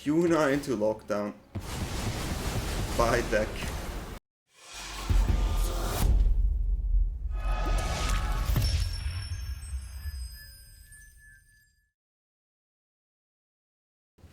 YUNA into lockdown by deck.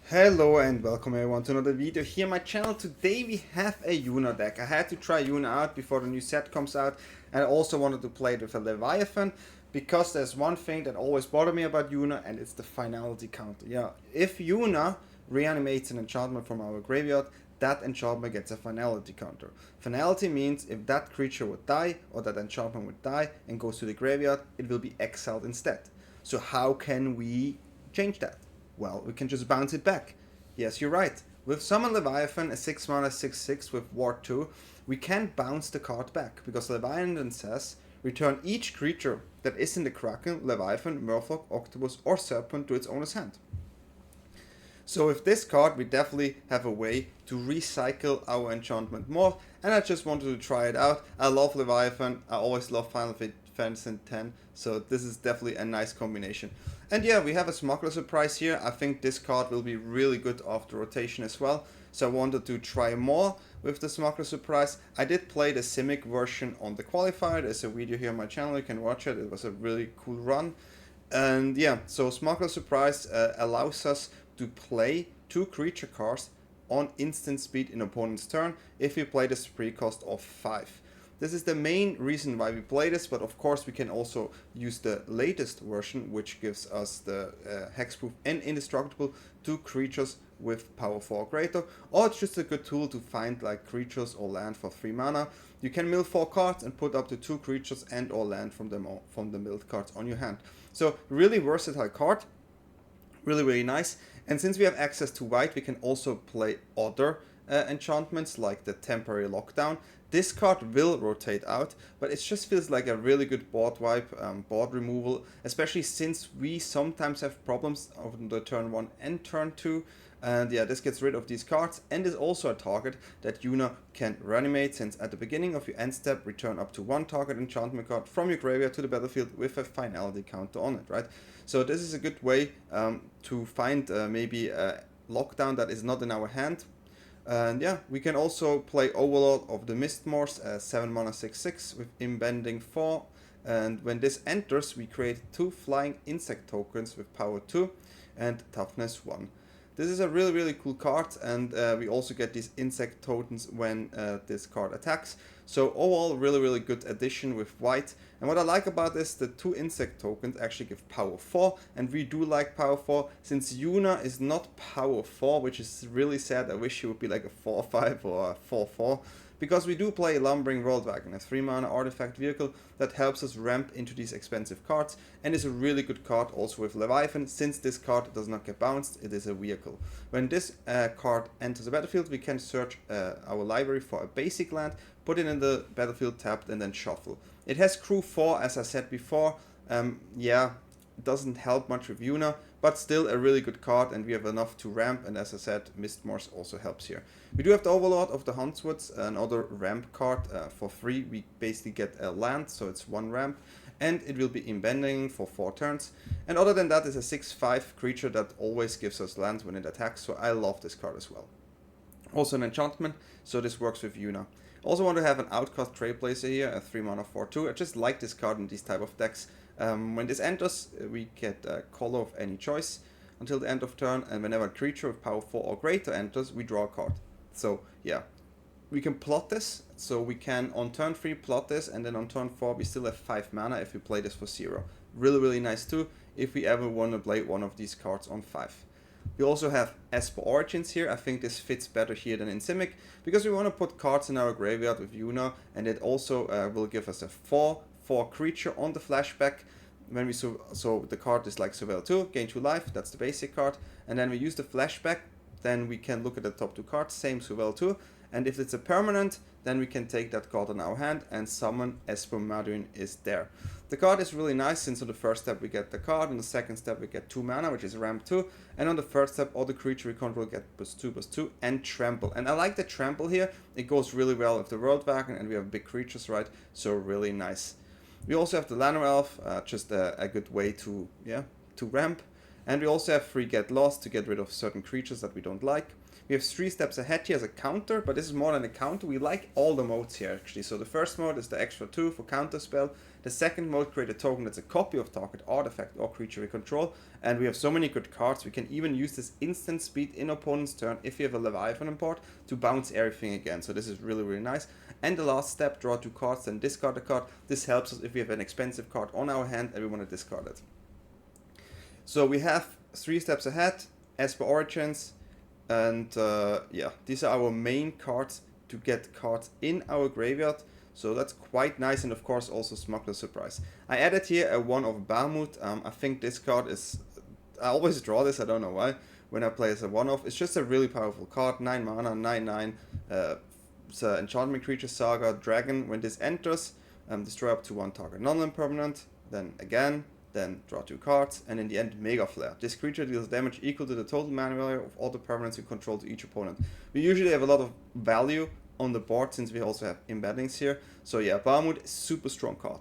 Hello and welcome everyone to another video here on my channel. Today we have a YUNA deck. I had to try YUNA out before the new set comes out, and I also wanted to play it with a Leviathan because there's one thing that always bothered me about YUNA, and it's the finality counter. Yeah, if YUNA reanimates an enchantment from our graveyard, that enchantment gets a finality counter. Finality means if that creature would die or that enchantment would die and goes to the graveyard, it will be exiled instead. So how can we change that? Well, we can just bounce it back. Yes, you're right. With Summon Leviathan, a 6 mana 6/6 with Ward 2, we can bounce the card back, because Leviathan says, return each creature that is in the Kraken, Leviathan, Murloc, Octopus or Serpent to its owner's hand. So with this card we definitely have a way to recycle our enchantment more, and I just wanted to try it out. I love Leviathan, I always love Final Fantasy X, so this is definitely a nice combination. And yeah, we have a Smuggler Surprise here. I think this card will be really good after rotation as well, so I wanted to try more with the Smuggler Surprise. I did play the Simic version on the qualifier. There's a video here on my channel, you can watch it. It was a really cool run. And yeah, so Smuggler Surprise allows us to play 2 creature cards on instant speed in opponent's turn if we play the spree cost of 5. This is the main reason why we play this, but of course we can also use the latest version, which gives us the hexproof and indestructible 2 creatures with power 4 or greater, or it's just a good tool to find like creatures or land for 3 mana. You can mill 4 cards and put up to 2 creatures and or land from the milled cards on your hand. So really versatile card, really nice. And since we have access to white, we can also play other enchantments like the temporary lockdown. This card will rotate out, but it just feels like a really good board wipe, board removal, especially since we sometimes have problems on the turn 1 and turn 2. And yeah, this gets rid of these cards, and is also a target that YUNA can reanimate, since at the beginning of your end step, return up to 1 target enchantment card from your graveyard to the battlefield with a finality counter on it, right? So this is a good way to find maybe a lockdown that is not in our hand. And yeah, we can also play Overlord of the Mistmores, 7 mana 6/6 with Imbending 4. And when this enters, we create 2 flying insect tokens with power 2 and toughness 1. This is a really cool card, and we also get these insect tokens when this card attacks. So overall, really good addition with white. And what I like about this, the 2 insect tokens actually give power 4, and we do like power 4. Since YUNA is not power 4, which is really sad, I wish it would be like a 4/5 or a 4/4. Because we do play Lumbering Worldwagon, a 3 mana artifact vehicle that helps us ramp into these expensive cards, and is a really good card also with Leviathan. Since this card does not get bounced, it is a vehicle. When this card enters the battlefield, we can search our library for a basic land, put it in the battlefield tapped, and then shuffle. It has crew 4, as I said before. Yeah, it doesn't help much with YUNA, but still a really good card, and we have enough to ramp, and as I said, Mistmores also helps here. We do have the Overlord of the Huntswoods, another ramp card. For free we basically get a land, so it's 1 ramp, and it will be Imbending for 4 turns. And other than that, it's a 6/5 creature that always gives us lands when it attacks, so I love this card as well. Also an enchantment, so this works with YUNA. Also want to have an Outcast Trailblazer here, a 3 mana 4/2. I just like this card in these type of decks. When this enters, we get a color of any choice until the end of turn, and whenever a creature with power 4 or greater enters, we draw a card. So yeah, we can plot this, so we can on turn 3 plot this, and then on turn 4 we still have 5 mana if we play this for 0. Really nice too, if we ever want to play one of these cards on 5. We also have Esper Origins here. I think this fits better here than in Simic, because we want to put cards in our graveyard with YUNA, and it also will give us a 4/4 creature on the flashback. When we so the card is like Surveil 2, gain 2 life, that's the basic card, and then we use the flashback, then we can look at the top 2 cards, same Surveil 2, and if it's a permanent, then we can take that card in our hand and summon Esper Maduin is there. The card is really nice, since on the first step we get the card, on the second step we get 2 mana, which is ramp 2, and on the third step all the creature we control get +2/+2 and trample. And I like the trample here, it goes really well with the Worldwagon, and we have big creatures, right, so really nice. We also have the Llanowar Elf, just a good way to ramp. And we also have 3 Get Lost to get rid of certain creatures that we don't like. We have 3 steps ahead here as a counter, but this is more than a counter. We like all the modes here actually. So the first mode is the extra 2 for counter spell. The second mode, create a token that's a copy of target artifact or creature we control. And we have so many good cards. We can even use this instant speed in opponent's turn if we have a Leviathan on board to bounce everything again. So this is really, really nice. And the last step, draw 2 cards and discard a card. This helps us if we have an expensive card on our hand and we want to discard it. So we have 3 steps ahead, Esper Origins, and yeah, these are our main cards to get cards in our graveyard. So that's quite nice, and of course also Smuggler's Surprise. I added here a 1 of Bahamut. I think this card is... I always draw this, I don't know why, when I play as a 1-off. It's just a really powerful card, 9 mana, 9/9. It's an enchantment creature, Saga, Dragon. When this enters, destroy up to 1 target non-land permanent, then again, then draw 2 cards, and in the end, Mega Flare. This creature deals damage equal to the total mana value of all the permanents you control to each opponent. We usually have a lot of value on the board since we also have embeddings here. So yeah, Bahamut is super strong card.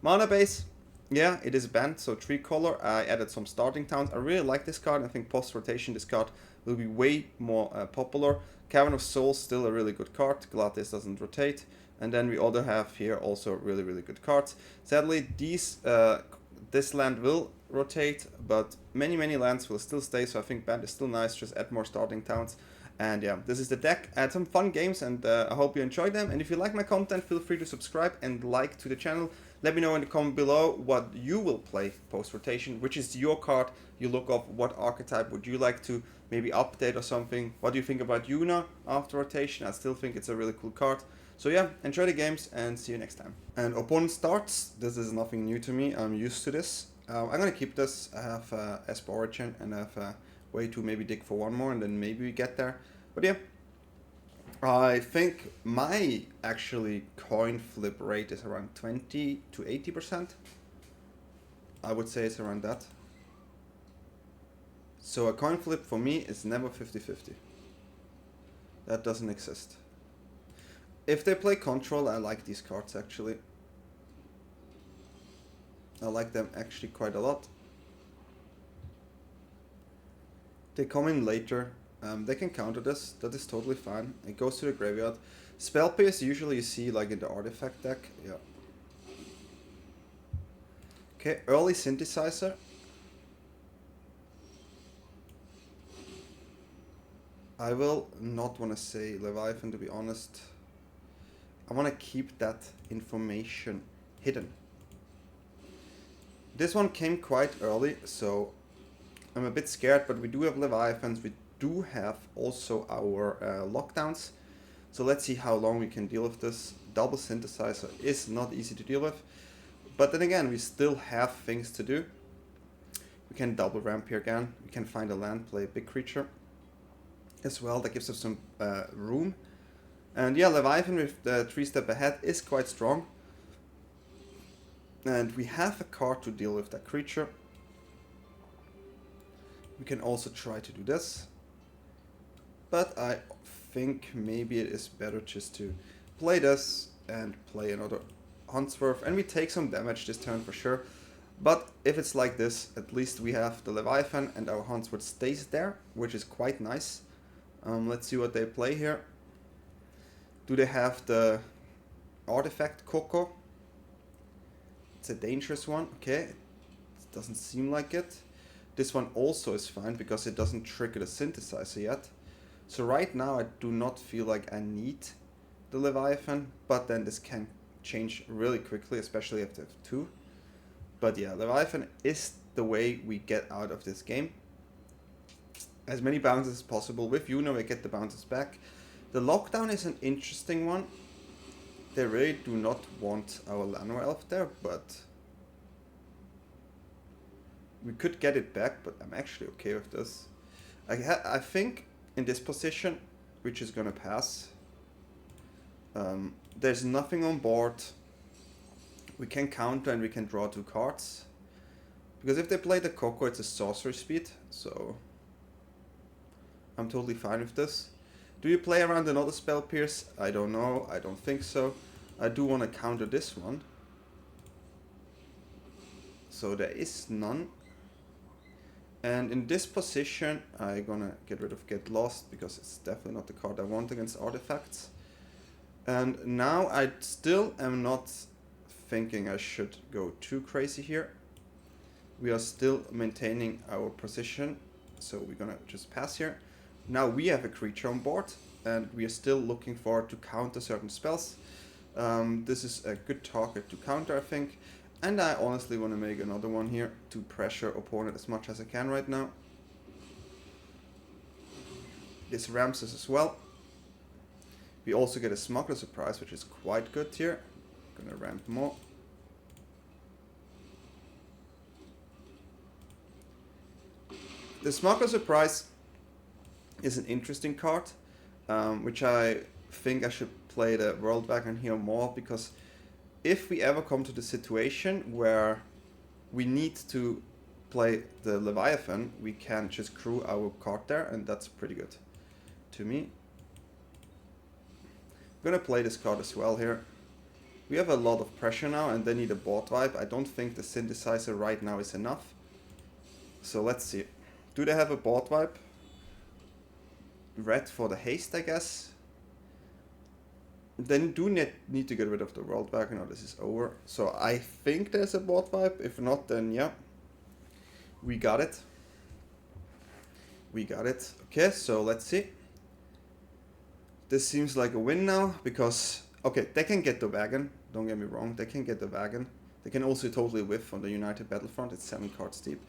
Mana base, yeah, it is banned, so 3 color. I added some starting towns. I really like this card. I think post-rotation this card will be way more popular. Cavern of Souls, still a really good card. Glad this doesn't rotate. And then we also have here also really, really good cards. Sadly, this land will rotate, but many lands will still stay, so I think banned is still nice. Just add more starting towns. And yeah, this is the deck. I had some fun games, and I hope you enjoyed them. And if you like my content, feel free to subscribe and like to the channel. Let me know in the comment below what you will play post-rotation, which is your card you look up, what archetype would you like to maybe update or something. What do you think about YUNA after rotation? I still think it's a really cool card. So yeah, enjoy the games and see you next time. And opponent starts. This is nothing new to me. I'm used to this. I'm gonna keep this. I have Esper Origin and I have a way to maybe dig for 1 more and then maybe we get there. But yeah, I think my actually coin flip rate is around 20 to 80%. I would say it's around that. So a coin flip for me is never 50-50. That doesn't exist. If they play control, I like these cards actually. I like them actually quite a lot. They come in later. They can counter this. That is totally fine. It goes to the graveyard. Spell Pierce usually you see like in the artifact deck. Yeah. Okay, early Synthesizer. I will not want to say Leviathan, to be honest. I want to keep that information hidden. This one came quite early, so I'm a bit scared, but we do have Leviathans. We do have also our lockdowns. So let's see how long we can deal with this. Double Synthesizer is not easy to deal with. But then again, we still have things to do. We can double ramp here again. We can find a land, play a big creature as well. That gives us some room. And yeah, Leviathan with the 3 step ahead is quite strong. And we have a card to deal with that creature. We can also try to do this. But I think maybe it is better just to play this and play another Huntsworth. And we take some damage this turn for sure. But if it's like this, at least we have the Leviathan and our Huntsworth stays there, which is quite nice. Let's see what they play here. Do they have the artifact Coco? It's a dangerous one. Okay, it doesn't seem like it. This one also is fine because it doesn't trigger the Synthesizer yet. So right now I do not feel like I need the Leviathan, but then this can change really quickly, especially if they have 2. But yeah, Leviathan is the way we get out of this game. As many bounces as possible. With YUNA we get the bounces back. The lockdown is an interesting one. They really do not want our Llanowar Elf there, but we could get it back, but I'm actually okay with this. I think in this position, which is gonna pass, there's nothing on board. We can counter and we can draw 2 cards. Because if they play the Coco, it's a sorcery speed, so I'm totally fine with this. Do you play around another Spell Pierce? I don't know, I don't think so. I do want to counter this one. So there is none. And in this position, I'm gonna get rid of Get Lost because it's definitely not the card I want against artifacts. And now I still am not thinking I should go too crazy here. We are still maintaining our position, so we're gonna just pass here. Now we have a creature on board, and we are still looking for to counter certain spells. This is a good target to counter, I think. And I honestly want to make another one here to pressure opponent as much as I can right now. This ramps us as well. We also get a Smuggler Surprise, which is quite good here. Gonna ramp more. The Smuggler Surprise is an interesting card, which I think I should play the World Wagon here more, because if we ever come to the situation where we need to play the Leviathan, we can just crew our card there, and that's pretty good to me. I'm gonna play this card as well here. We have a lot of pressure now, and they need a board wipe. I don't think the Synthesizer right now is enough. So let's see. Do they have a board wipe? Red for the haste, I guess. Then do need to get rid of the World Wagon, or this is over. So I think there's a board wipe. If not, then yeah. We got it. We got it. Okay, so let's see. This seems like a win now, because... Okay, they can get the wagon. Don't get me wrong, they can get the wagon. They can also totally whiff on the United Battlefront. It's 7 cards deep.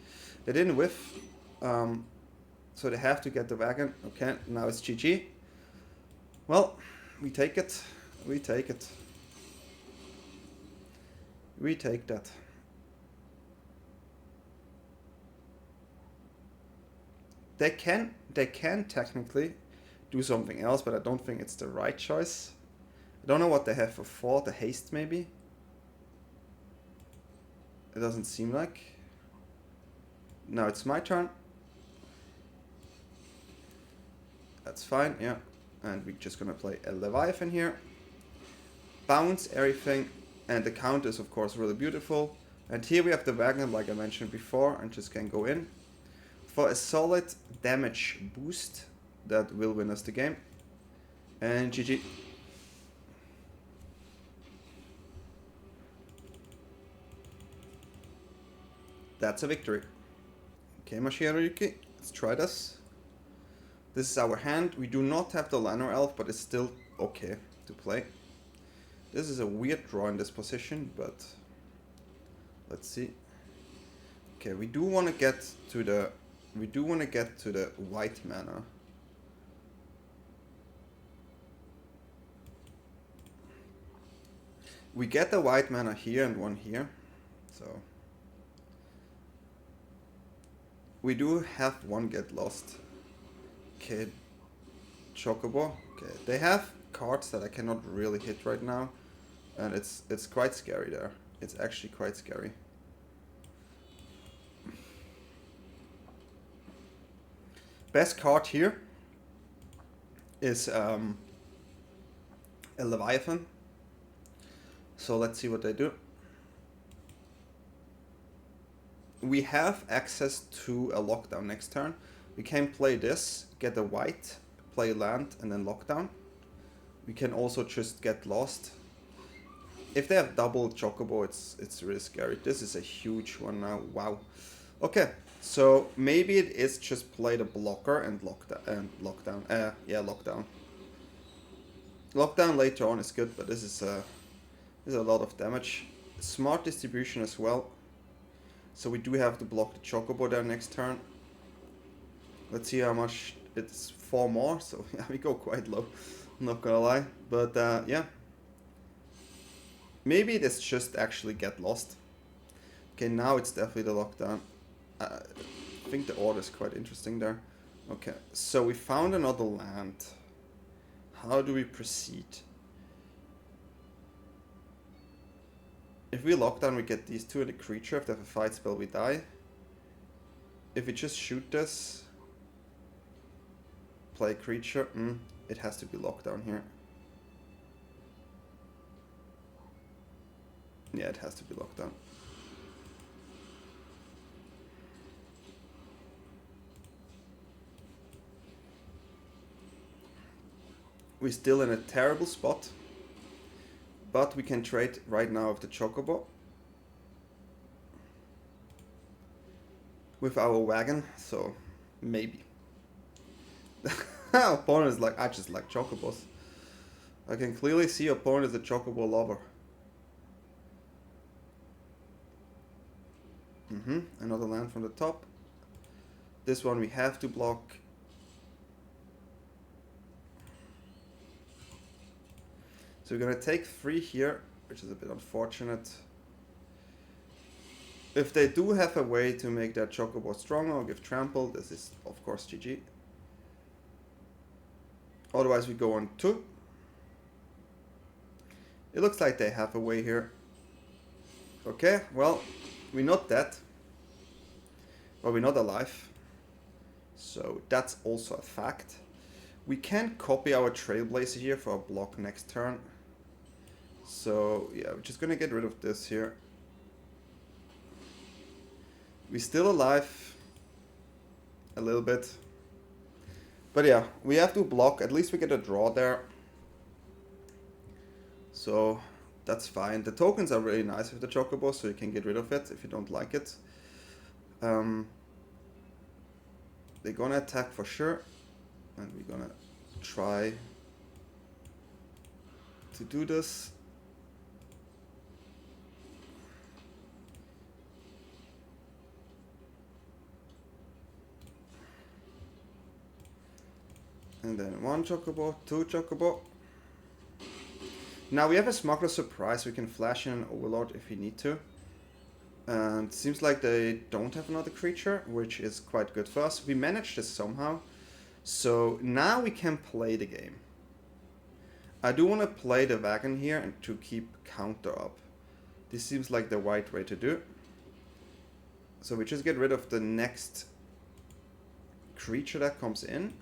They didn't whiff. So they have to get the wagon. Okay, now it's GG. Well, we take it. We take it. We take that. They can technically do something else, but I don't think it's the right choice. I don't know what they have for 4. The haste maybe? It doesn't seem like. Now it's my turn. That's fine, yeah. And we're just gonna play a Leviathan here. Bounce everything, and the counter is of course really beautiful. And here we have the wagon, like I mentioned before, and just can go in for a solid damage boost that will win us the game. And GG. That's a victory. Okay, Mashiharuki, let's try this. This is our hand. We do not have the Llanowar Elf, but it's still okay to play. This is a weird draw in this position, but let's see. Okay, we do want to get to the white mana. We get the white mana here and one here, so we do have one Get Lost. Okay, Chocobo. Okay, they have cards that I cannot really hit right now, and it's quite scary there. It's actually quite scary. Best card here is a Leviathan. So let's see what they do. We have access to a lockdown next turn. We can play this, get a white, play land, and then lockdown. We can also just get lost. If they have double Chocobo, it's really scary. This is a huge one now. Wow. Okay, so maybe it is just play the blocker and lockdown. Yeah, lockdown. Lockdown later on is good, but this is a lot of damage. Smart distribution as well. So we do have to block the Chocobo there next turn. Let's see how much. It's 4 more, so yeah, we go quite low. I'm not gonna lie, but yeah. Maybe it is just actually get lost. Okay, now it's definitely the lockdown. I think the order is quite interesting there. Okay, so we found another land. How do we proceed? If we lock down, we get these 2 and a creature. If they have a fight spell, we die. If we just shoot this, play creature, it has to be locked down here. Yeah, it has to be locked down. We're still in a terrible spot. But we can trade right now with the Chocobo. With our wagon, so maybe. Opponent is like, I just like Chocobos. I can clearly see opponent is a Chocobo lover. Another land from the top. This one we have to block. So we're gonna take 3 here, which is a bit unfortunate. If they do have a way to make that Chocobo stronger or give trample, this is of course GG. Otherwise we go on 2. It looks like they have a way here. Okay, well, we're not dead. Or we're not alive. So that's also a fact. We can copy our Trailblazer here for a block next turn. So yeah, we're just gonna get rid of this here. We're still alive. A little bit. But yeah, we have to block. At least we get a draw there. So that's fine. The tokens are really nice with the Chocobo, so you can get rid of it if you don't like it. They're gonna attack for sure. And we're gonna try to do this. And then 1 Chocobo, 2 Chocobo. Now we have a Smuggler Surprise. We can flash in an Overlord if we need to. And it seems like they don't have another creature, which is quite good for us. We managed this somehow. So now we can play the game. I do want to play the wagon here and to keep counter up. This seems like the right way to do. So we just get rid of the next creature that comes in.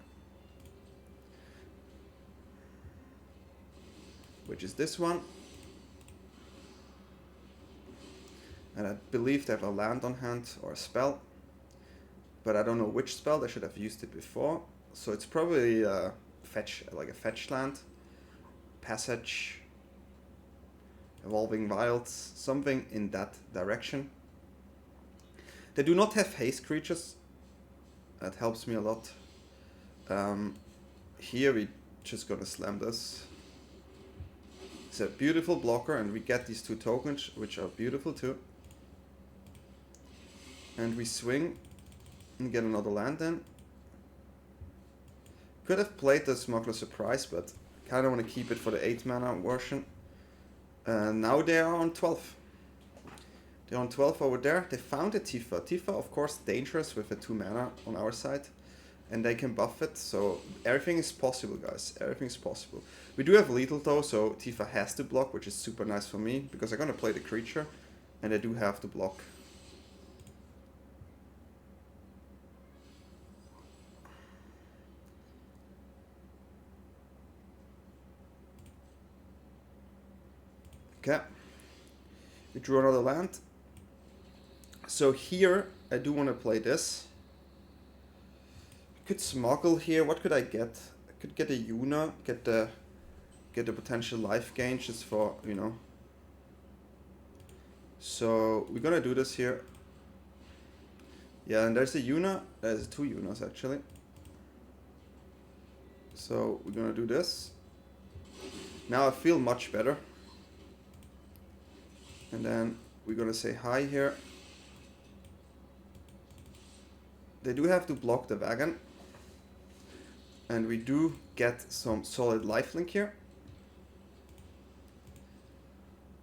Which is this one. And I believe they have a land on hand or a spell. But I don't know which spell. They should have used it before. So it's probably a fetch, like a fetch land. Passage. Evolving Wilds. Something in that direction. They do not have haste creatures. That helps me a lot. Here we just gonna slam this. It's a beautiful blocker, and we get these 2 tokens, which are beautiful too. And we swing and get another land in. Could have played the Smuggler Surprise, but kind of want to keep it for the 8 mana version. And now they are on 12. They're on 12 over there. They found a Tifa. Tifa, of course, dangerous with a 2 mana on our side. And they can buff it, so everything is possible, guys. Everything is possible. We do have lethal though, so Tifa has to block, which is super nice for me, because I'm gonna play the creature, and I do have to block. Okay. We drew another land. So here, I do want to play this. Could smuggle here. What could I get? I could get a YUNA, get the potential life gain just for, you know. So we're gonna do this here. Yeah, and there's a YUNA. There's 2 YUNAs actually. So we're gonna do this. Now I feel much better. And then we're gonna say hi here. They do have to block the wagon. And we do get some solid lifelink here.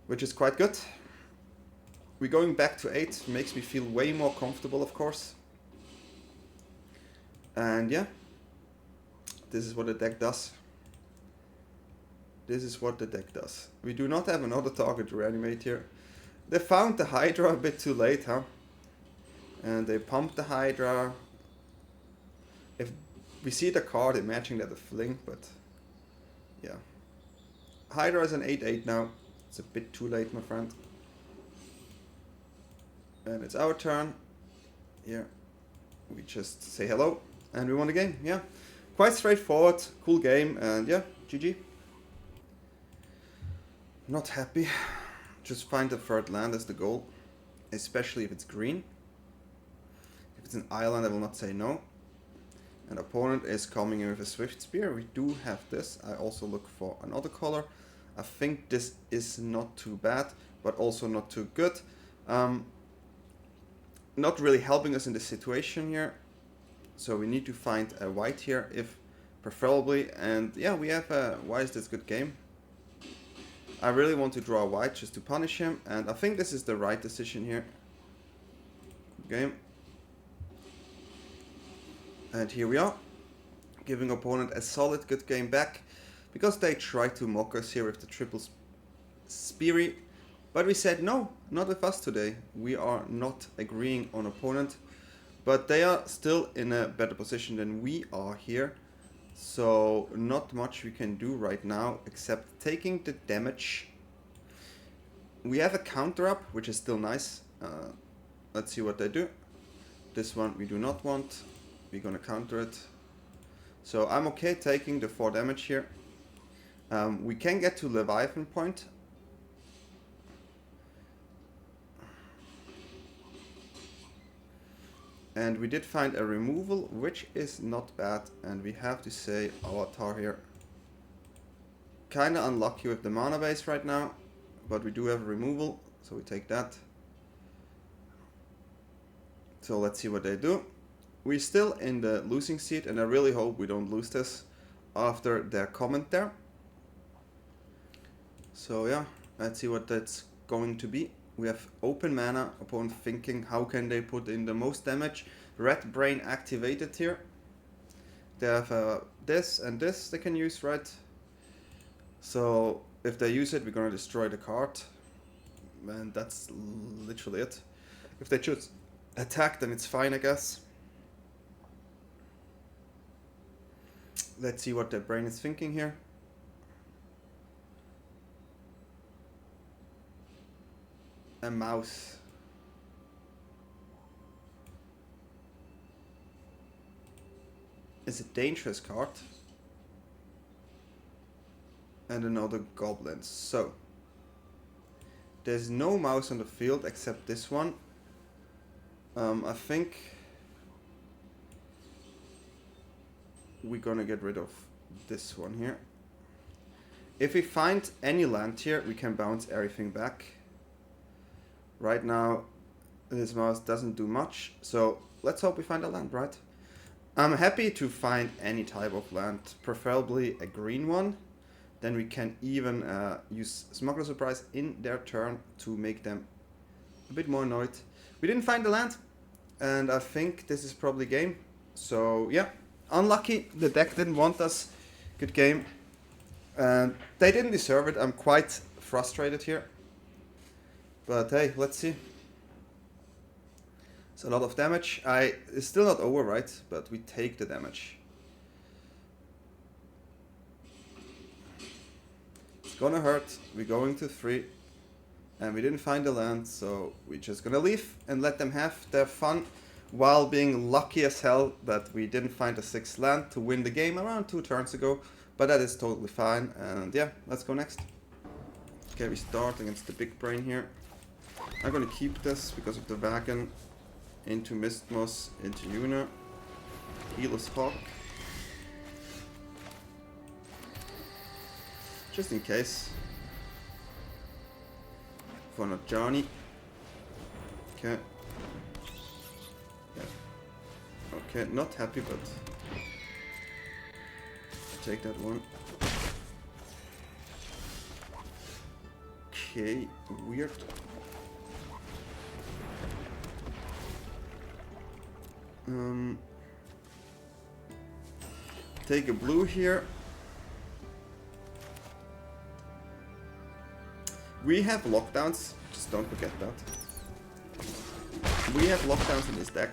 Which is quite good. We're going back to 8. Makes me feel way more comfortable, of course. And yeah. This is what the deck does. This is what the deck does. We do not have another target to reanimate here. They found the Hydra a bit too late, huh? And they pumped the Hydra. If we see the card, imagining that a fling, but yeah. Hydra is an 8/8 now. It's a bit too late, my friend. And it's our turn. Here. We just say hello and we won the game. Yeah. Quite straightforward, cool game, and yeah, GG. Not happy. Just find the third land as the goal. Especially if it's green. If it's an island, I will not say no. And opponent is coming in with a Swift Spear. We do have this. I also look for another color. I think this is not too bad, but also not too good. Not really helping us in this situation here. So we need to find a white here, if preferably. And yeah, we have a why is this good game. I really want to draw a white just to punish him, and I think this is the right decision here. Good game. And here we are, giving opponent a solid good game back, because they tried to mock us here with the triple Speary. But we said no, not with us today. We are not agreeing on opponent, but they are still in a better position than we are here. So not much we can do right now except taking the damage. We have a counter up, which is still nice. Let's see what they do. This one we do not want. We're gonna counter it. So I'm okay taking the 4 damage here. We can get to Leviathan point. And we did find a removal, which is not bad. And we have to say Avatar here. Kinda unlucky with the mana base right now. But we do have a removal, so we take that. So let's see what they do. We're still in the losing seat, and I really hope we don't lose this after their comment there. So yeah, let's see what that's going to be. We have open mana, opponent thinking how can they put in the most damage. Red Brain activated here. They have this and this they can use, right? So if they use it, we're gonna destroy the card. And that's literally it. If they choose attack, then it's fine, I guess. Let's see what their brain is thinking here. A mouse. Is a dangerous card. And another goblin. So there's no mouse on the field except this one. I think we're gonna get rid of this one here. If we find any land here, we can bounce everything back. Right now, this mouse doesn't do much, so let's hope we find a land, right? I'm happy to find any type of land, preferably a green one. Then we can even use Smuggler Surprise in their turn to make them a bit more annoyed. We didn't find the land, and I think this is probably game. So yeah, unlucky. The deck didn't want us. Good game. And they didn't deserve it. I'm quite frustrated here. But hey, let's see. It's a lot of damage. It's still not over, right? But we take the damage. It's gonna hurt. We're going to 3. And we didn't find the land, so we're just gonna leave and let them have their fun while being lucky as hell that we didn't find a 6th land to win the game around 2 turns ago. But that is totally fine. And yeah, let's go next. Okay, we start against the big brain here. I'm gonna keep this because of the wagon. Into Mistmoss, into Yuna. Healer's Hawk. Just in case. For not Johnny. Okay. Yeah. Okay, not happy, but take that one. Okay, weird. Take a blue here. We have lockdowns, just don't forget that. We have lockdowns in this deck,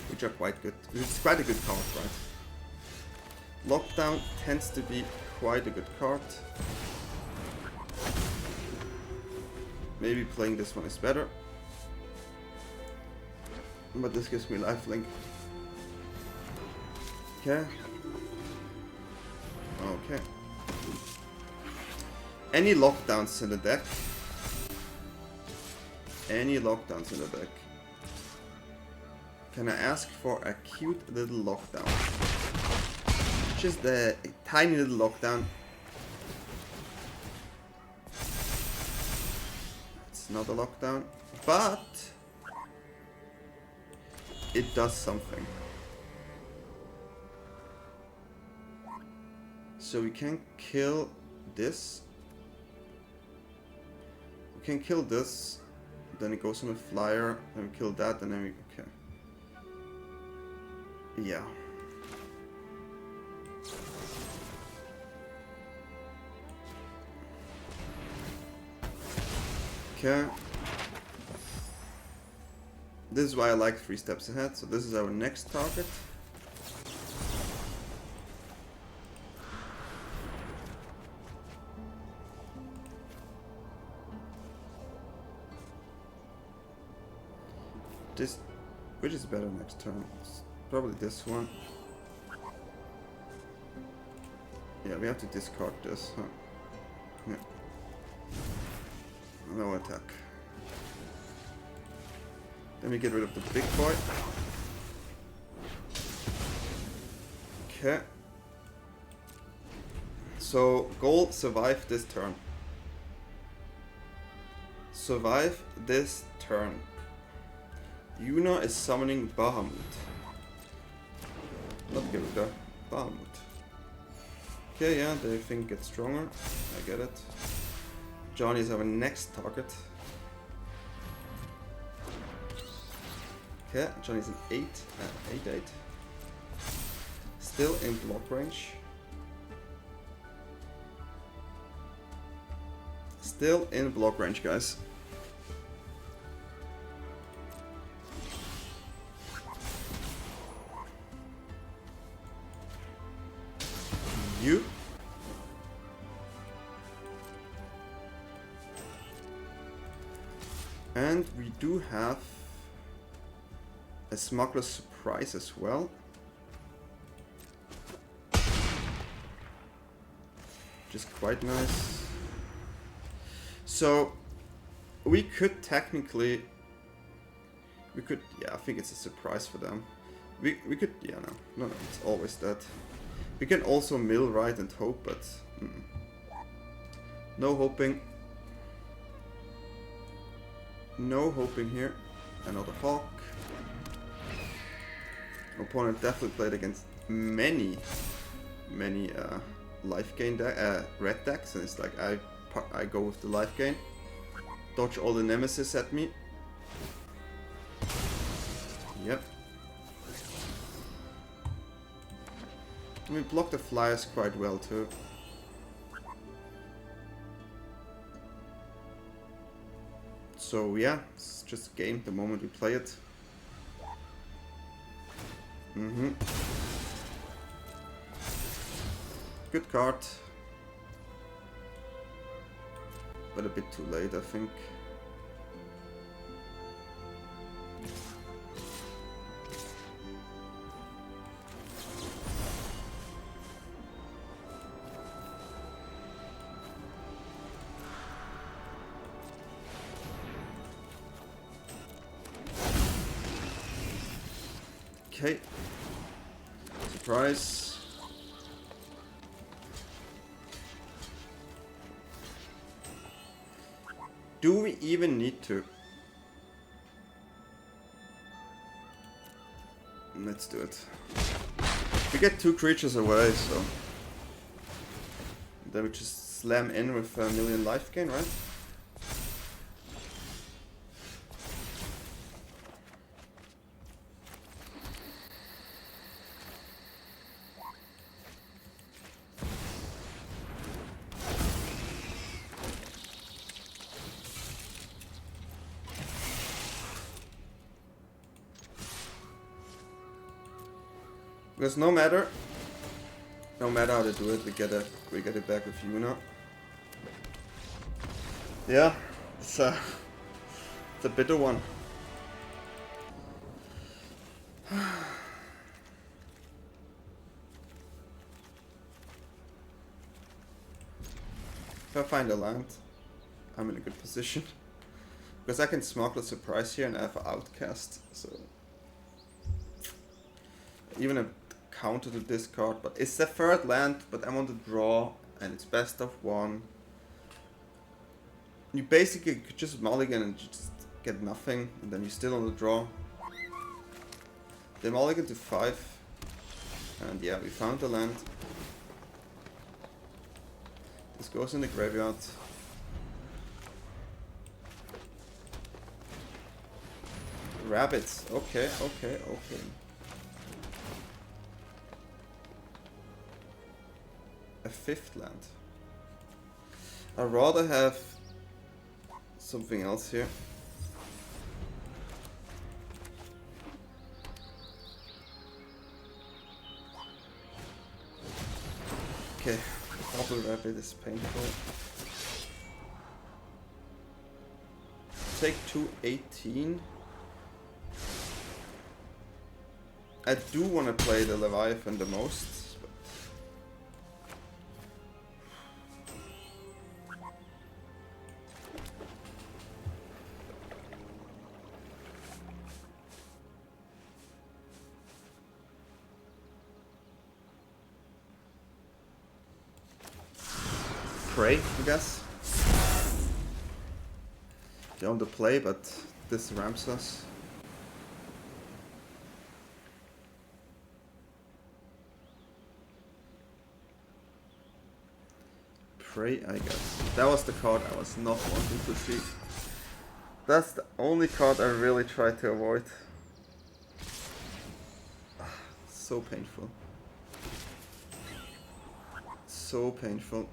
which are quite good. It's quite a good card, right? Lockdown tends to be quite a good card. Maybe playing this one is better. But this gives me lifelink. Okay. Okay. Any lockdowns in the deck? Any lockdowns in the deck? Can I ask for a cute little lockdown? Just a tiny little lockdown. It's not a lockdown, but it does something. So we can kill this. We can kill this. Then it goes on a flyer. Then we kill that, and then we okay. Yeah. Okay. This is why I like 3 steps ahead. So this is our next target. This, which is better next turn? It's probably this one. Yeah, we have to discard this, huh? Yeah. No attack. Then we get rid of the big boy. Okay. So, goal, survive this turn. Survive this turn. Yuna is summoning Bahamut. Not Gilda, Bahamut. Okay, yeah, they think it's stronger. I get it. Johnny is our next target. Okay, Johnny's an 8-8. Still in block range. Still in block range, guys. You. And we do have a Smuggler's Surprise as well. Which is quite nice. So we could technically, yeah, I think it's a surprise for them. We could, yeah, no, it's always that. We can also mill, right, and hope, but no hoping. No hoping here. Another Hawk. Opponent definitely played against many life gain red decks, and it's like I go with the life gain. Dodge all the nemesis at me. Yep. We block the flyers quite well too. So yeah, it's just a game the moment we play it. Good card. But a bit too late, I think. Okay. Surprise. Do we even need to? Let's do it. We get 2 creatures away, so then we just slam in with a million life gain, right? Because no matter how to do it, we get it back with Yuna. Yeah, it's a bitter one. If I find a land, I'm in a good position. Because I can smuggle a surprise here and I have an outcast, so... Even a counter to discard, but it's the third land, but I want to draw, and it's best of one. You basically could just mulligan and just get nothing, and then you're still on the draw. They mulligan to 5, and yeah, we found the land. This goes in the graveyard. Rabbits, okay. A 5th land. I'd rather have something else here. Okay, double rabbit is painful. Take 218. I do want to play the Leviathan the most. Pray, I guess. They on the play, but this ramps us. Pray, I guess. That was the card I was not wanting to see. That's the only card I really tried to avoid. So painful. So painful.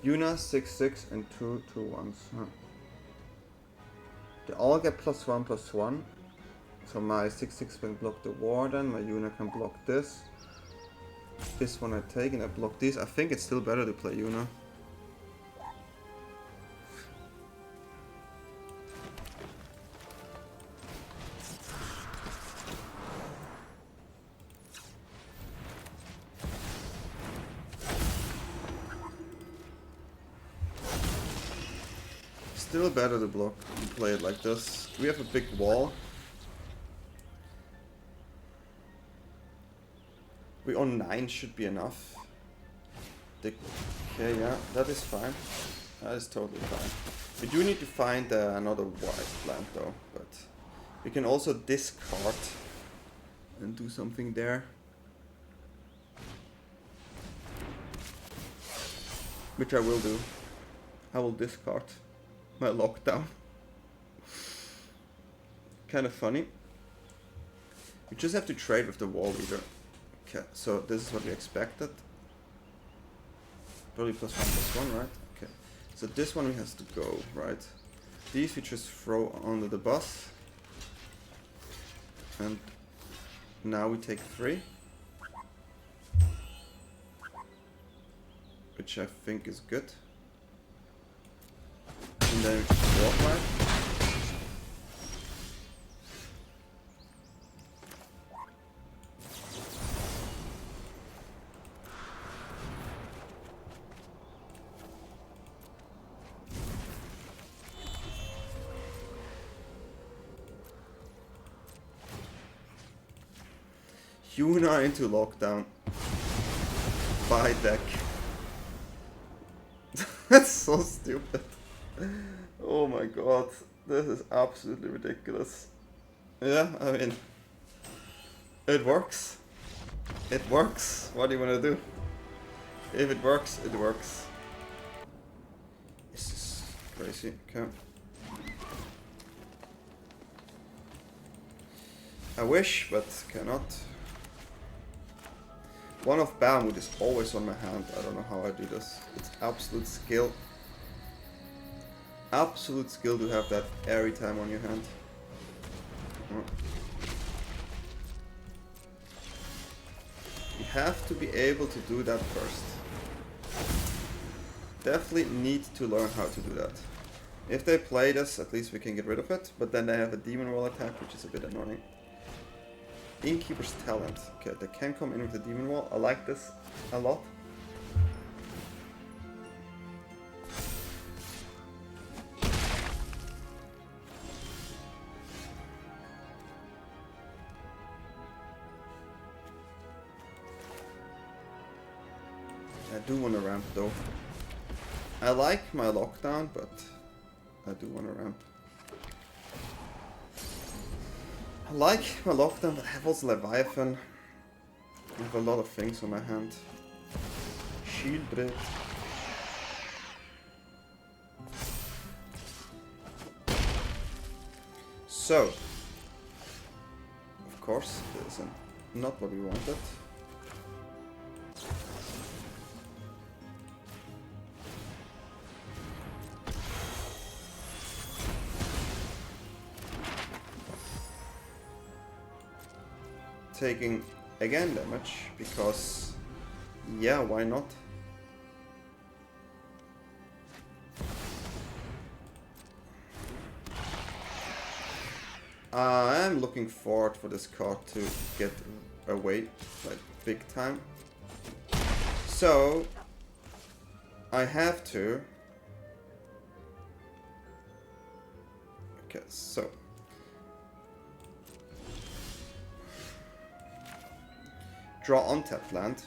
YUNA 6/6 and 2/2/1s. Huh. They all get +1/+1. So my 6/6 can block the Warden, my YUNA can block this. This one I take and I block this. I think it's still better to play YUNA. Still better to block and play it like this. We have a big wall. We on 9 should be enough. Okay, yeah, that is fine. That is totally fine. We do need to find another white land though, but we can also discard and do something there. Which I will do. I will discard my lockdown. Kind of funny. We just have to trade with the wall leader. Okay, so this is what we expected. Probably +1/+1, right? Okay. So this one has to go, right? These we just throw under the bus. And now we take 3. Which I think is good. And then we just walk right. YUNA into lockdown. Buy deck. That's so stupid. Oh my god, this is absolutely ridiculous. Yeah, I mean, it works. It works. What do you want to do? If it works, it works. This is crazy. Okay. I wish, but cannot. One of Bahamut is always on my hand. I don't know how I do this. It's absolute skill. Absolute skill to have that every time on your hand. have to be able to do that first. Definitely need to learn how to do that. If they play this, at least we can get rid of it, but then they have a demon wall attack, which is a bit annoying. Innkeeper's Talent. Okay, they can come in with the demon wall. I like this a lot. I do want to ramp though. I like my lockdown, but I do want to ramp. I like my lockdown, but I have also Leviathan. I have a lot of things on my hand. Shield break. So, of course, this is not what we wanted. Taking again damage because yeah, why not? I am looking forward for this card to get away like big time. So I have to. Okay, so draw untapped land.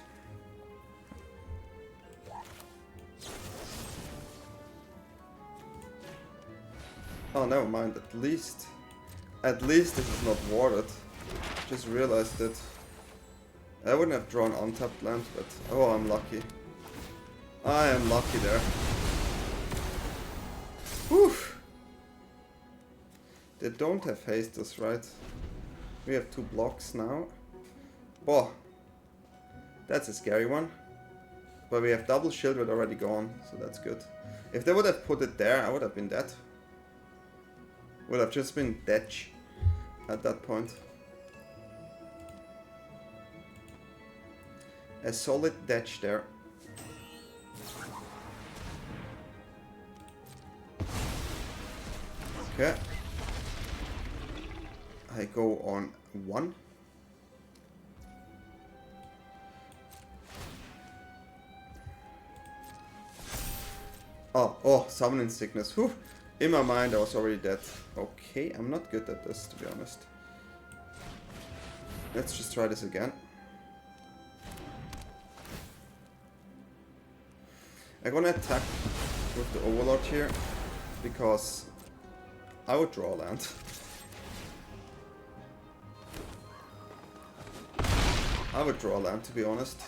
Oh, never mind. At least this is not warded. Just realized it. I wouldn't have drawn untapped land, but oh, I'm lucky. I am lucky there. Whew. They don't have hastes, right? We have 2 blocks now. Oh. That's a scary one. But we have double shield with already gone, so that's good. If they would have put it there, I would have been dead. Would have just been dead at that point. A solid dash there. Okay. I go on 1. Oh, summoning sickness. Whew. In my mind, I was already dead. Okay, I'm not good at this, to be honest. Let's just try this again. I'm gonna attack with the Overlord here, because I would draw land. I would draw land, to be honest.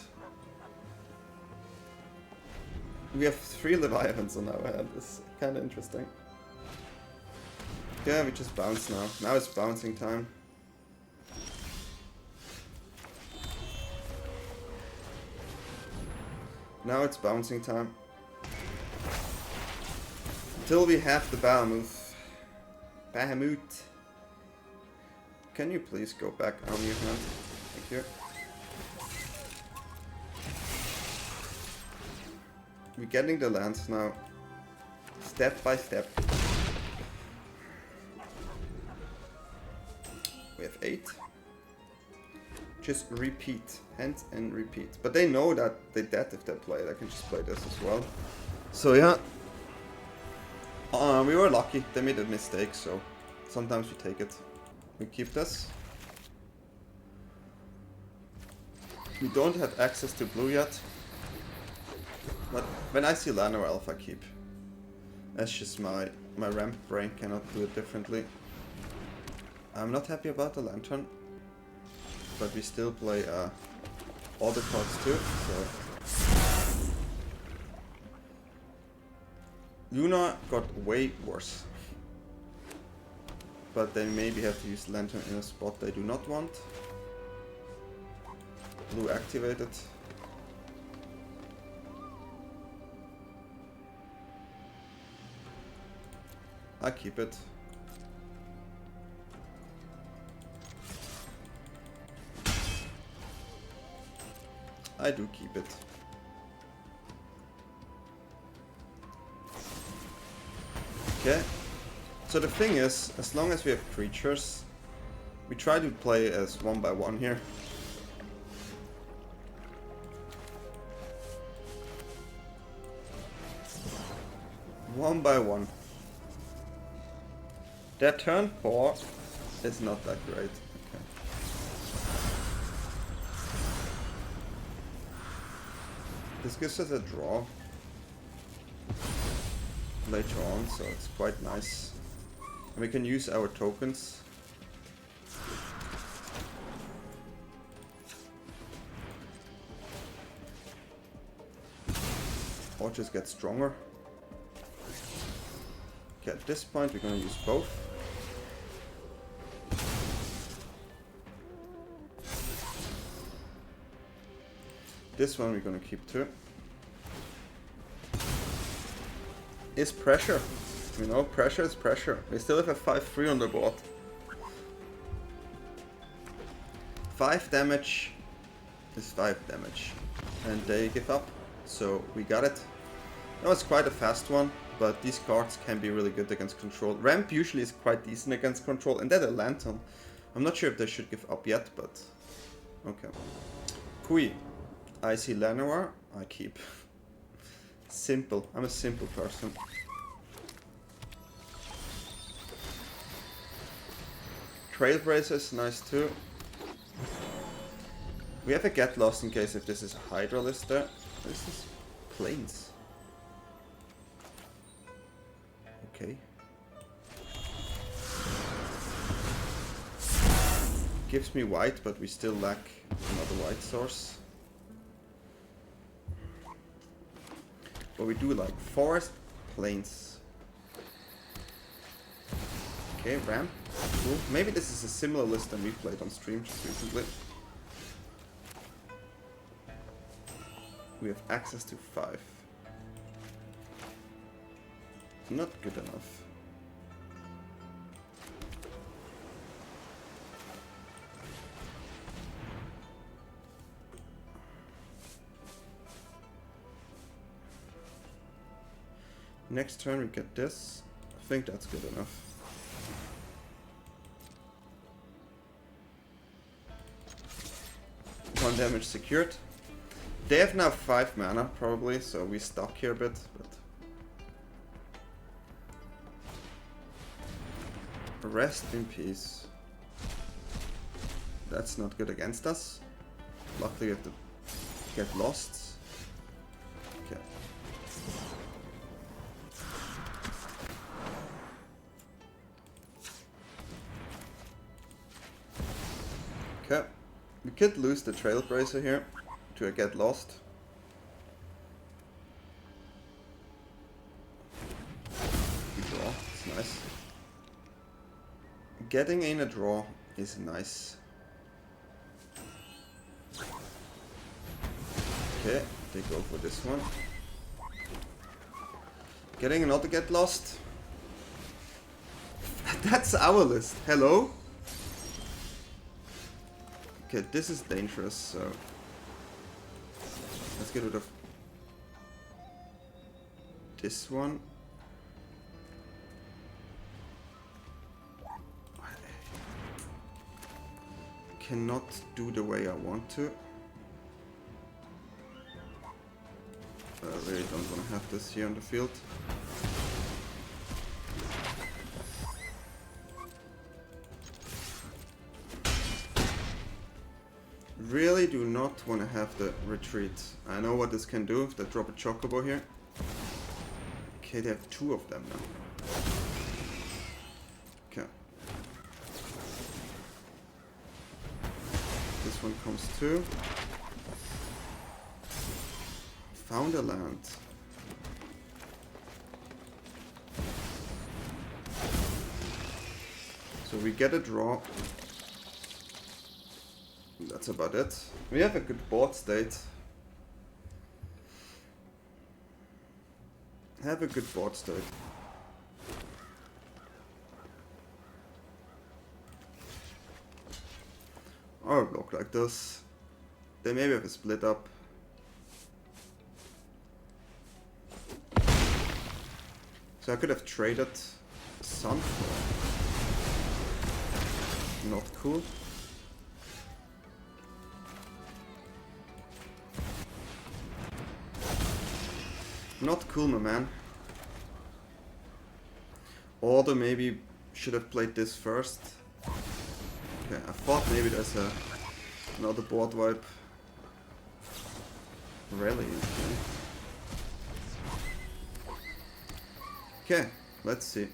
We have 3 Leviathans on our hand. It's kind of interesting. Yeah, we just bounce now. Now it's bouncing time. Now it's bouncing time. Until we have the Bahamut. Bahamut. Can you please go back on your hand? Thank you. We're getting the lands now, step by step. We have 8. Just repeat, hands and repeat. But they know that they're dead if they play. They can just play this as well. So yeah, we were lucky. They made a mistake, so sometimes we take it. We keep this. We don't have access to blue yet. But when I see Lano Elf, I keep. That's just my ramp brain cannot do it differently. I'm not happy about the Lantern, but we still play all the cards too. So Yuna got way worse, but they maybe have to use Lantern in a spot they do not want. Blue activated. I keep it. I do keep it. Okay. So the thing is, as long as we have creatures, we try to play as 1 by 1 here. One by one. Their turn 4 is not that great. Okay. This gives us a draw later on, so it's quite nice. And we can use our tokens. Or just get stronger. Okay, at this point we're gonna use both. This one we're gonna keep too. Is pressure. You know, pressure is pressure. We still have a 5-3 on the board. 5 damage is 5 damage. And they give up. So we got it. That was quite a fast one, but these cards can be really good against control. Ramp usually is quite decent against control, and then a Lantern. I'm not sure if they should give up yet, but okay. Kui. I see Llanowar, I keep. Simple. I'm a simple person. Trailblazer is nice too. We have a Get Lost in case if this is a Hydra list there. This is Plains. Okay. Gives me white, but we still lack another white source. But we do like forest, plains. Okay, ramp. Cool. Maybe this is a similar list than we played on stream just recently. We have access to 5. Not good enough. Next turn we get this. I think that's good enough. One damage secured. They have now 5 mana probably, so we stuck here a bit, but rest in peace. That's not good against us. Luckily we have to get lost. Okay. Okay. We could lose the Trailblazer here to a Get Lost. Good draw, it's nice. Getting in a draw is nice. Okay, they go for this one. Getting another Get Lost. That's our list. Hello? Okay, this is dangerous, so let's get rid of this one. Cannot do the way I want to. I really don't want to have this here on the field. Really do not want to have the retreat. I know what this can do if they drop a Chocobo here. Okay, they have 2 of them now. Okay. This one comes too. Found a land. So we get a draw. That's about it. We have a good board state. Have a good board state. Or block like this. They maybe have a split up. So I could have traded Sunfall. Not cool. Not cool, my man. Order maybe should have played this first. Okay, I thought maybe there's another board wipe. Rally. Okay, let's see.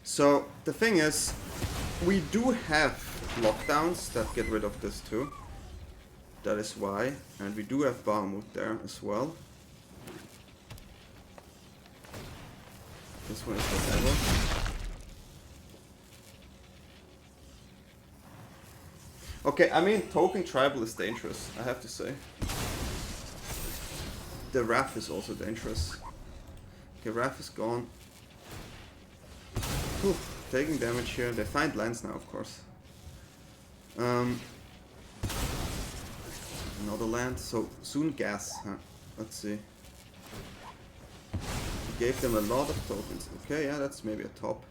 So the thing is, we do have lockdowns that get rid of this too. That is why. And we do have Bahamut there as well. This one is whatever. Okay, I mean, token tribal is dangerous, I have to say. The Wrath is also dangerous. Okay, Wrath is gone. Whew, taking damage here. They find lands now, of course. Another land. So soon gas. Huh? Let's see. Gave them a lot of tokens. Okay, yeah, that's maybe a top.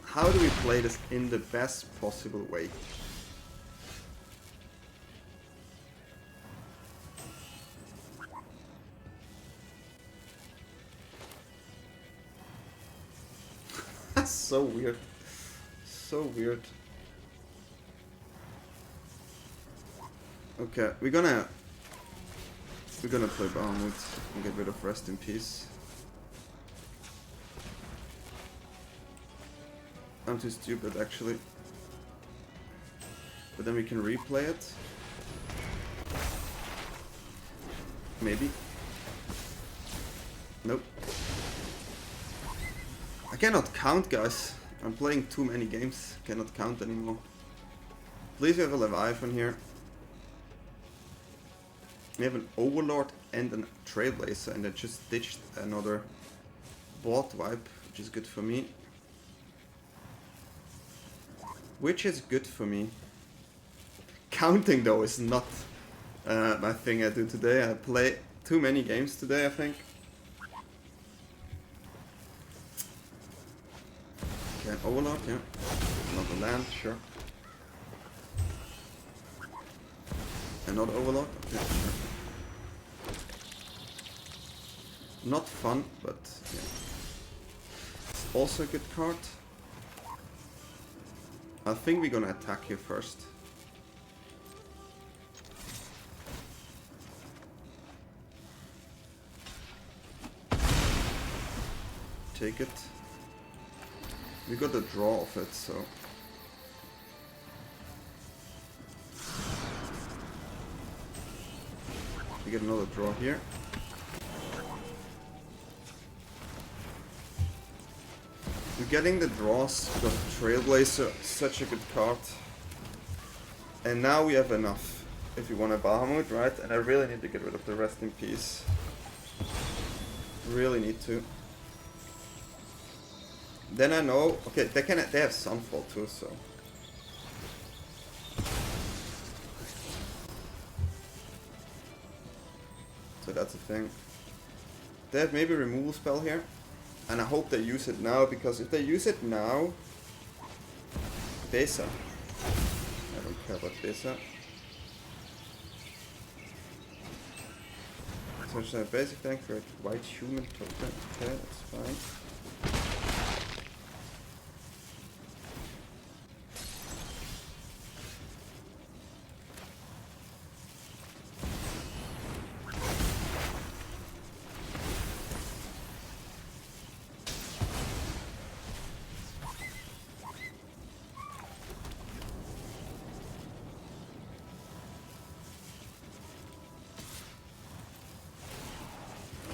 How do we play this in the best possible way? That's so weird. So weird. Okay, we're gonna play Bahamut and get rid of Rest in Peace. I'm too stupid actually. But then we can replay it. Maybe. Nope. I cannot count, guys. I'm playing too many games. Cannot count anymore. Please, we have a Leviathan here. We have an Overlord and a Trailblazer, and I just ditched another board wipe, which is good for me. Which is good for me. Counting though is not my thing I do today. I play too many games today, I think. Okay, Overlord, yeah. Another land, sure. Another Overlord, okay, sure. Not fun, but yeah. It's also a good card. I think we're gonna attack here first. Take it. We got a draw of it, so... We get another draw here. We're getting the draws because Trailblazer is such a good card. And now we have enough if we want a Bahamut, right? And I really need to get rid of the Rest in Peace. Really need to. Then I know, okay, they have Sunfall too, so. So that's a thing. They have maybe a removal spell here. And I hope they use it now, because if they use it now... Besa. I don't care about Besa. So it's a basic tank for a white human token. Okay, that's fine.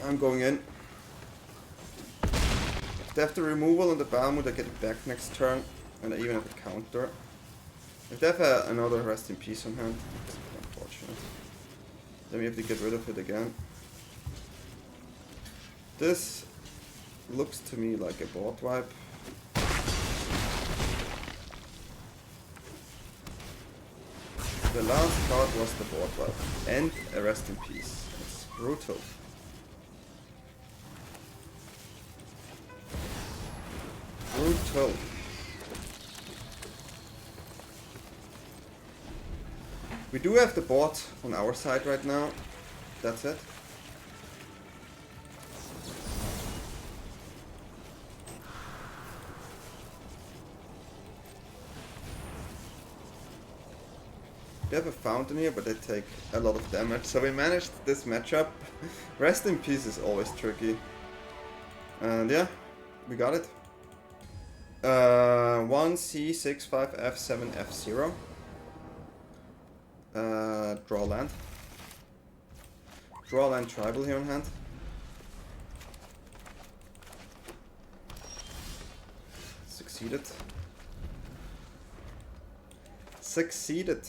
I'm going in. If they have the removal on the Balmut, I get it back next turn, and I even have a counter. If they have another Rest in Peace on hand, it's a bit unfortunate. Then we have to get rid of it again. This looks to me like a board wipe. The last card was the board wipe and a Rest in Peace. It's brutal. Brutal. We do have the board on our side right now. That's it. We have a fountain here, but they take a lot of damage. So we managed this matchup. Rest in Peace is always tricky. And yeah, we got it. 1C65F7F0. Draw land. Draw land tribal here on hand. Succeeded. Succeeded.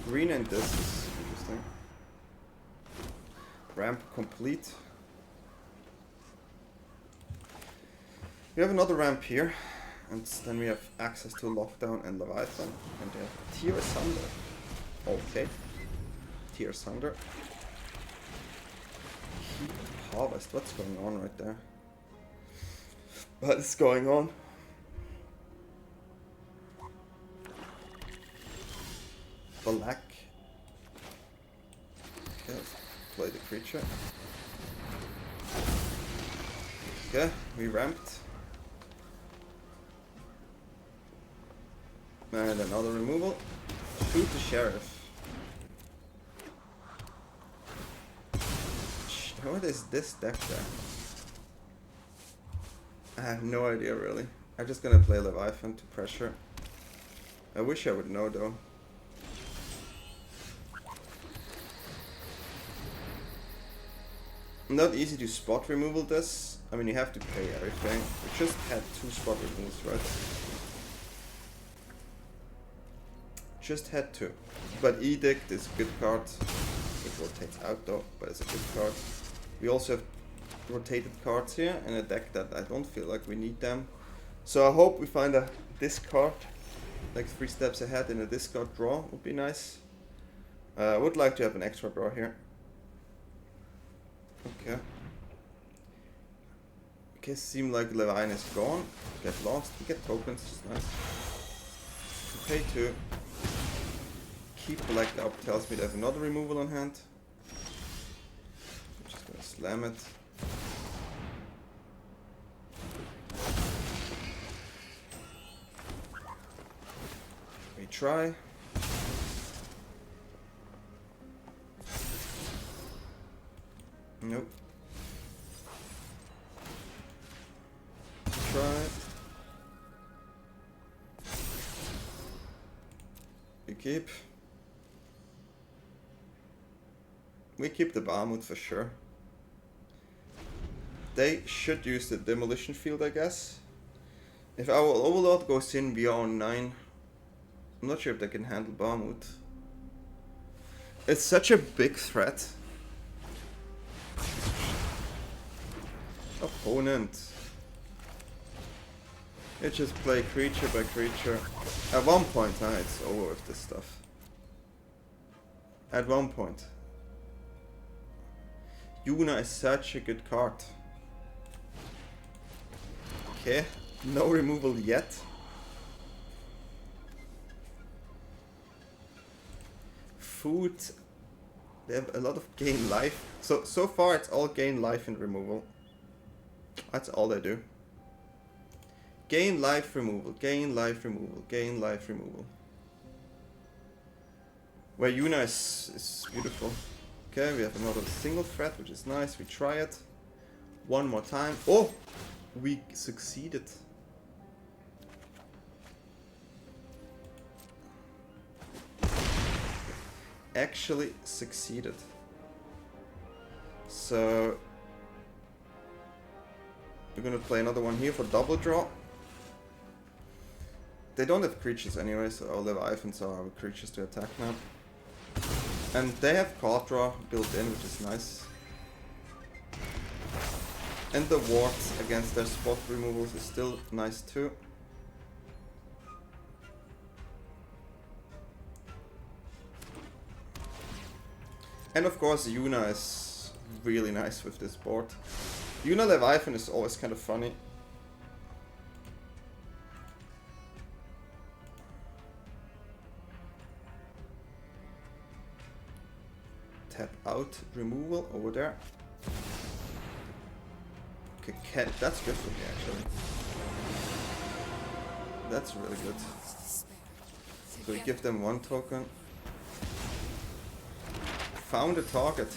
Green and this is interesting. Ramp complete. We have another ramp here, and then we have access to Lockdown and Leviathan, and they have Tier Asunder. Okay. Tier Asunder. Heat Harvest, what's going on right there? What is going on? Black. Okay, let's play the creature. Okay, we ramped. And another removal. Shoot the Sheriff. What is this deck there? I have no idea really. I'm just gonna play Leviathan to pressure. I wish I would know though. Not easy to spot removal this. I mean, you have to pay everything. We just had 2 spot removals, right? Just had 2. But Edict is a good card. It rotates out though, but it's a good card. We also have rotated cards here in a deck that I don't feel like we need them. So I hope we find a discard, like 3 steps ahead in a discard draw would be nice. I would like to have an extra draw here. Okay. Okay, seem like Levine is gone. Get lost. We get tokens, it's nice. Pay 2. Keep blacked up tells me they have another removal on hand. I'm just gonna slam it. We try. Nope. Try. We keep. We keep the Balmut for sure. They should use the demolition field, I guess. If our Overlord goes in beyond 9, I'm not sure if they can handle Balmut. It's such a big threat. Opponent. You just play creature by creature. At one point, it's over with this stuff. At one point. YUNA is such a good card. Okay, no removal yet. Food. They have a lot of gain life. So far it's all gain life and removal. That's all they do. Gain life removal, gain life removal, gain life removal. Where YUNA is beautiful. Okay, we have another single threat, which is nice. We try it. One more time. Oh! We succeeded. actually succeeded. So we're gonna play another one here for double draw. They don't have creatures anyway, so our Leviathans are our creatures to attack now. And they have card draw built in, which is nice. And the wards against their spot removals is still nice too. And of course YUNA is really nice with this board. YUNA Leviathan is always kind of funny. Tap out removal over there. Okay, that's good for me actually. That's really good. So we give them 1 token. Found a target.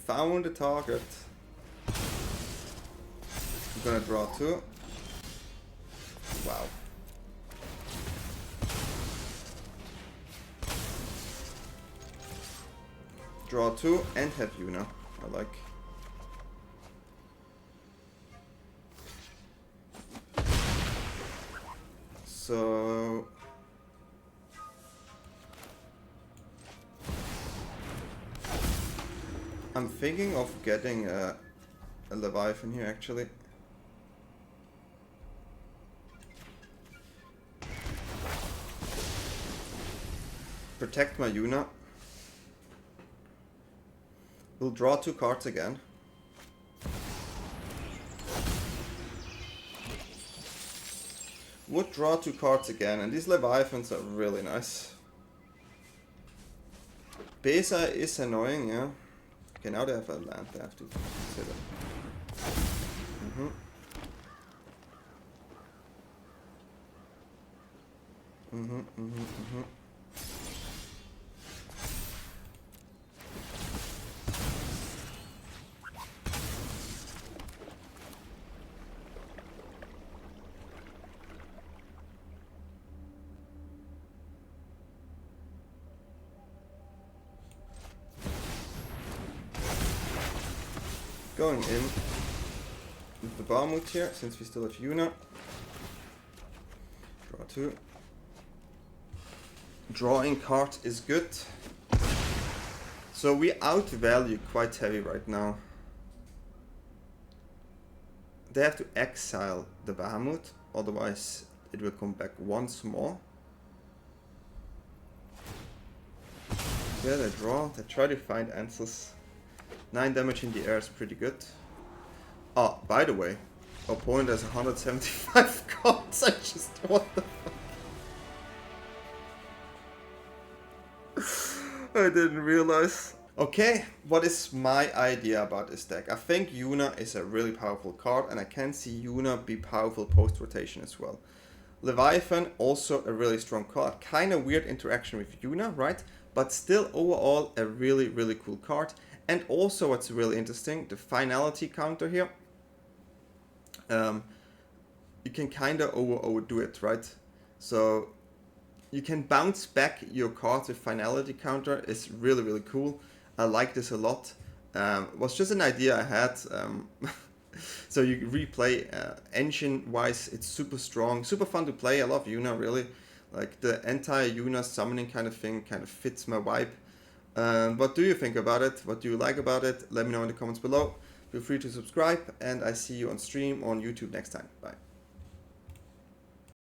Found a target. I'm gonna draw 2. Wow. Draw 2 and have YUNA. I like. So I'm thinking of getting a Leviathan here actually. Protect my YUNA. We'll draw 2 cards again. Would draw 2 cards again, and these Leviathans are really nice. Besa is annoying, yeah. Okay, now they have a land they have to consider. Going in with the Barmouth here, since we still have YUNA. Draw 2. Drawing cards is good. So we outvalue quite heavy right now. They have to exile the Bahamut, otherwise it will come back once more. Yeah, they draw, they try to find answers. 9 damage in the air is pretty good. Oh, by the way, opponent has 175 cards. I just, what the fuck? I didn't realize. Okay, what is my idea about this deck? I think YUNA is a really powerful card, and I can see YUNA be powerful post-rotation as well. Leviathan, also a really strong card. Kind of weird interaction with YUNA, right? But still, overall, a really, really cool card. And also, what's really interesting, the finality counter here. You can kind of overdo it, right? So you can bounce back your cards with finality counter. It's really, really cool. I like this a lot. It was just an idea I had. So you replay engine-wise, it's super strong, super fun to play. I love YUNA, really. Like the entire YUNA summoning kind of thing kind of fits my vibe. What do you think about it? What do you like about it? Let me know in the comments below. Feel free to subscribe, and I see you on stream on YouTube next time. Bye.